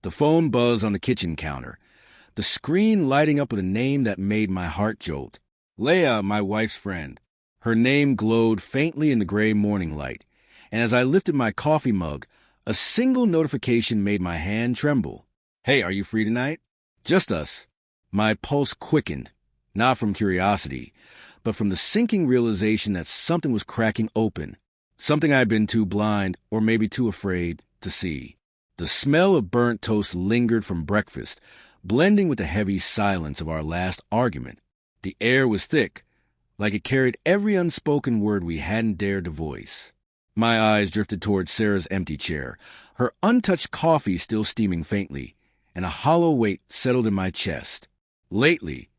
The phone buzzed on the kitchen counter, the screen lighting up with a name that made my heart jolt. Leah, my wife's friend. Her name glowed faintly in the gray morning light, and as I lifted my coffee mug, a single notification made my hand tremble. "Hey, are you free tonight?" Just us. My pulse quickened, not from curiosity, but from the sinking realization that something was cracking open, something I had been too blind, or maybe too afraid, to see. The smell of burnt toast lingered from breakfast, blending with the heavy silence of our last argument. The air was thick, like it carried every unspoken word we hadn't dared to voice. My eyes drifted toward Sarah's empty chair, her untouched coffee still steaming faintly, and a hollow weight settled in my chest. Lately,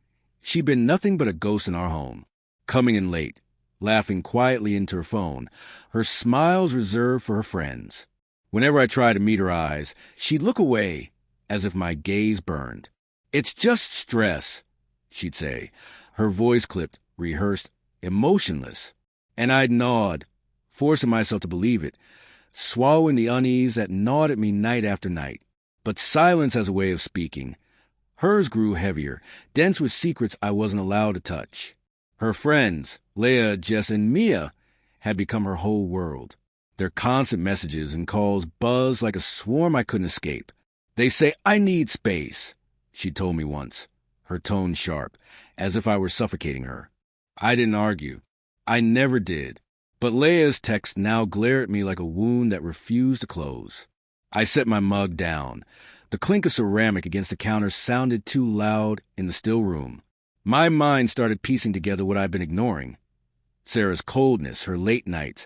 she'd been nothing but a ghost in our home, coming in late, laughing quietly into her phone, her smiles reserved for her friends. Whenever I tried to meet her eyes, she'd look away, as if my gaze burned. "It's just stress," she'd say, her voice clipped, rehearsed, emotionless. And I'd nod, forcing myself to believe it, swallowing the unease that gnawed at me night after night. But silence has a way of speaking. Hers grew heavier, dense with secrets I wasn't allowed to touch. Her friends, Leah, Jess, and Mia, had become her whole world. Their constant messages and calls buzzed like a swarm I couldn't escape. "They say I need space," she told me once, her tone sharp, as if I were suffocating her. I didn't argue. I never did. But Leah's texts now glare at me like a wound that refused to close. I set my mug down. The clink of ceramic against the counter sounded too loud in the still room. My mind started piecing together what I'd been ignoring. Sarah's coldness, her late nights,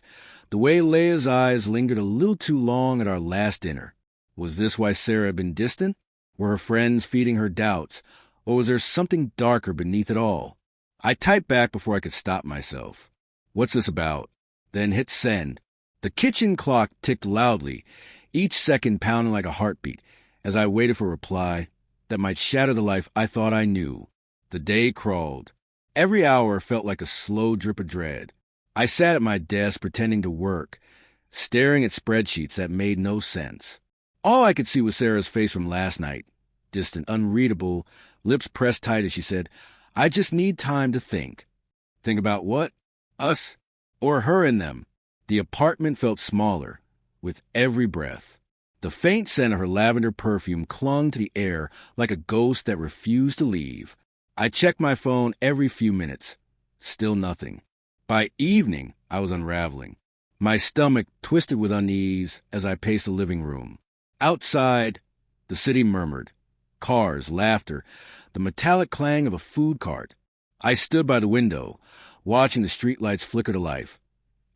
the way Leah's eyes lingered a little too long at our last dinner. Was this why Sarah had been distant? Were her friends feeding her doubts? Or was there something darker beneath it all? I typed back before I could stop myself. "What's this about?" Then hit send. The kitchen clock ticked loudly, each second pounding like a heartbeat, as I waited for a reply that might shatter the life I thought I knew. The day crawled. Every hour felt like a slow drip of dread. I sat at my desk pretending to work, staring at spreadsheets that made no sense. All I could see was Sarah's face from last night, distant, unreadable, lips pressed tight as she said, "I just need time to think." Think about what? Us? Or her and them? The apartment felt smaller, with every breath. The faint scent of her lavender perfume clung to the air like a ghost that refused to leave. I checked my phone every few minutes. Still nothing. By evening, I was unraveling. My stomach twisted with unease as I paced the living room. Outside, the city murmured. Cars, laughter, the metallic clang of a food cart. I stood by the window, watching the streetlights flicker to life,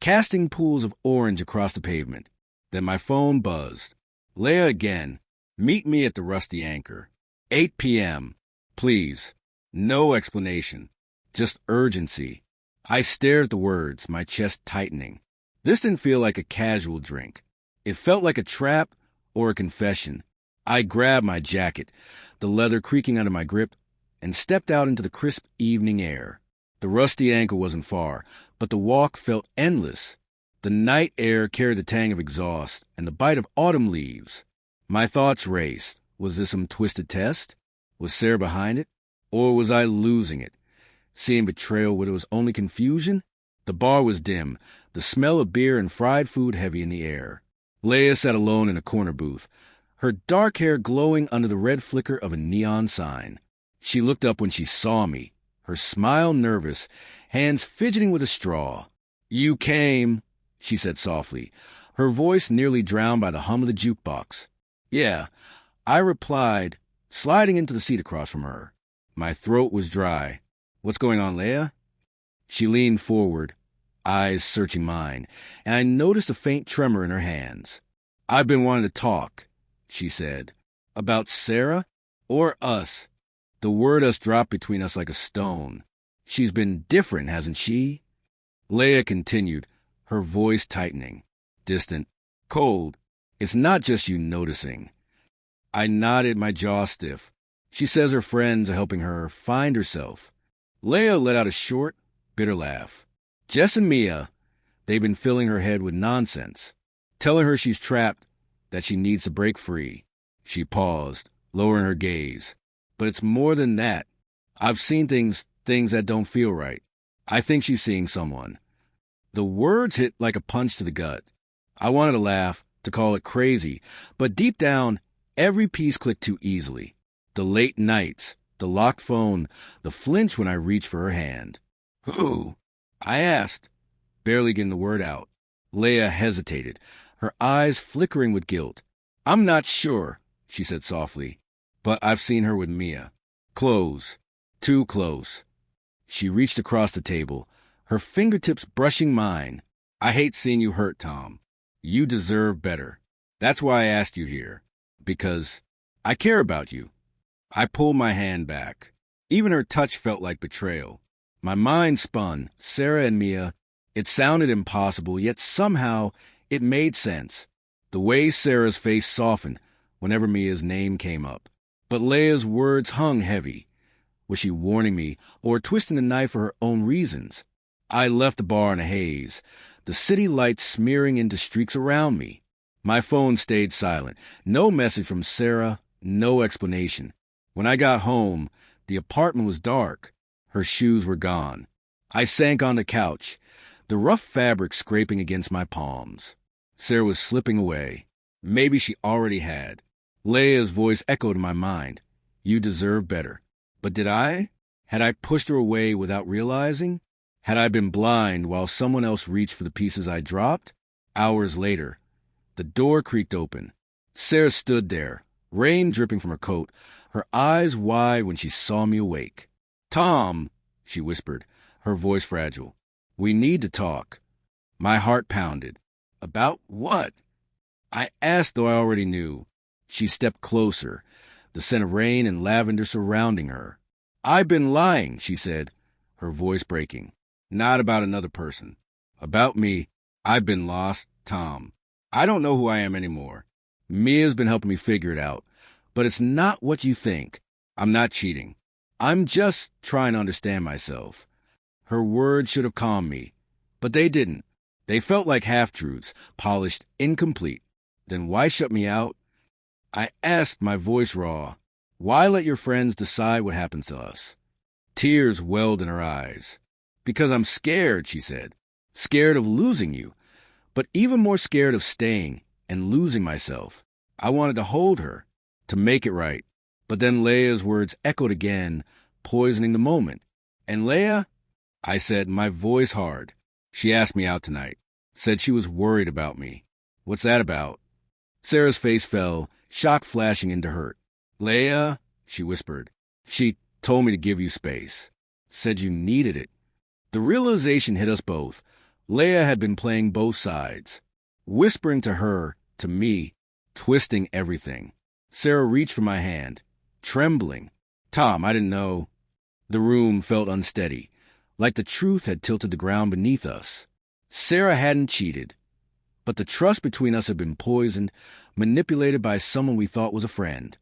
casting pools of orange across the pavement. Then my phone buzzed. Leah again. "Meet me at the Rusty Anchor. 8 p.m. Please. No explanation. Just urgency." I stared at the words, my chest tightening. This didn't feel like a casual drink. It felt like a trap or a confession. I grabbed my jacket, the leather creaking under my grip, and stepped out into the crisp evening air. The Rusty Anchor wasn't far, but the walk felt endless. The night air carried the tang of exhaust and the bite of autumn leaves. My thoughts raced. Was this some twisted test? Was Sarah behind it? Or was I losing it? Seeing betrayal where there was only confusion? The bar was dim, the smell of beer and fried food heavy in the air. Leah sat alone in a corner booth, her dark hair glowing under the red flicker of a neon sign. She looked up when she saw me, her smile nervous, hands fidgeting with a straw. "You came," she said softly, her voice nearly drowned by the hum of the jukebox. "Yeah," I replied, sliding into the seat across from her. My throat was dry. "What's going on, Leah?" She leaned forward, eyes searching mine, and I noticed a faint tremor in her hands. "I've been wanting to talk," she said. "About Sarah? Or us?" The word us dropped between us like a stone. "She's been different, hasn't she?" Leah continued, her voice tightening, distant, cold. "It's not just you noticing." I nodded, my jaw stiff. "She says her friends are helping her find herself." Leah let out a short, bitter laugh. "Jess and Mia, they've been filling her head with nonsense, telling her she's trapped, that she needs to break free." She paused, lowering her gaze. But it's more than that. I've seen things that don't feel right. I think she's seeing someone. The words hit like a punch to the gut. I wanted to laugh, to call it crazy, but deep down, every piece clicked too easily. The late nights, the locked phone, the flinch when I reached for her hand. Who? I asked, barely getting the word out. Leia hesitated, her eyes flickering with guilt. I'm not sure, she said softly, but I've seen her with Mia. Close. Too close. She reached across the table, her fingertips brushing mine. I hate seeing you hurt, Tom. You deserve better. That's why I asked you here. Because I care about you. I pulled my hand back. Even her touch felt like betrayal. My mind spun, Sarah and Mia. It sounded impossible, yet somehow it made sense. The way Sarah's face softened whenever Mia's name came up. But Leia's words hung heavy. Was she warning me or twisting the knife for her own reasons? I left the bar in a haze, the city lights smearing into streaks around me. My phone stayed silent. No message from Sarah, no explanation. When I got home, the apartment was dark. Her shoes were gone. I sank on the couch, the rough fabric scraping against my palms. Sarah was slipping away. Maybe she already had. Leia's voice echoed in my mind. You deserve better. But did I? Had I pushed her away without realizing? Had I been blind while someone else reached for the pieces I dropped? Hours later, the door creaked open. Sarah stood there, rain dripping from her coat, her eyes wide when she saw me awake. Tom, she whispered, her voice fragile. We need to talk. My heart pounded. About what? I asked, though I already knew. She stepped closer, the scent of rain and lavender surrounding her. I've been lying, she said, her voice breaking. Not about another person. About me. I've been lost, Tom. I don't know who I am anymore. Mia's been helping me figure it out. But it's not what you think. I'm not cheating. I'm just trying to understand myself. Her words should have calmed me. But they didn't. They felt like half-truths, polished, incomplete. Then why shut me out? I asked, my voice raw. Why let your friends decide what happens to us? Tears welled in her eyes. Because I'm scared, she said. Scared of losing you. But even more scared of staying and losing myself. I wanted to hold her, to make it right. But then Leia's words echoed again, poisoning the moment. And Leia? I said, my voice hard. She asked me out tonight. Said she was worried about me. What's that about? Sarah's face fell, shock flashing into hurt. Leia, she whispered. She told me to give you space. Said you needed it. The realization hit us both. Leia had been playing both sides. Whispering to her, to me, twisting everything. Sarah reached for my hand, trembling. Tom, I didn't know. The room felt unsteady, like the truth had tilted the ground beneath us. Sarah hadn't cheated, but the trust between us had been poisoned, manipulated by someone we thought was a friend.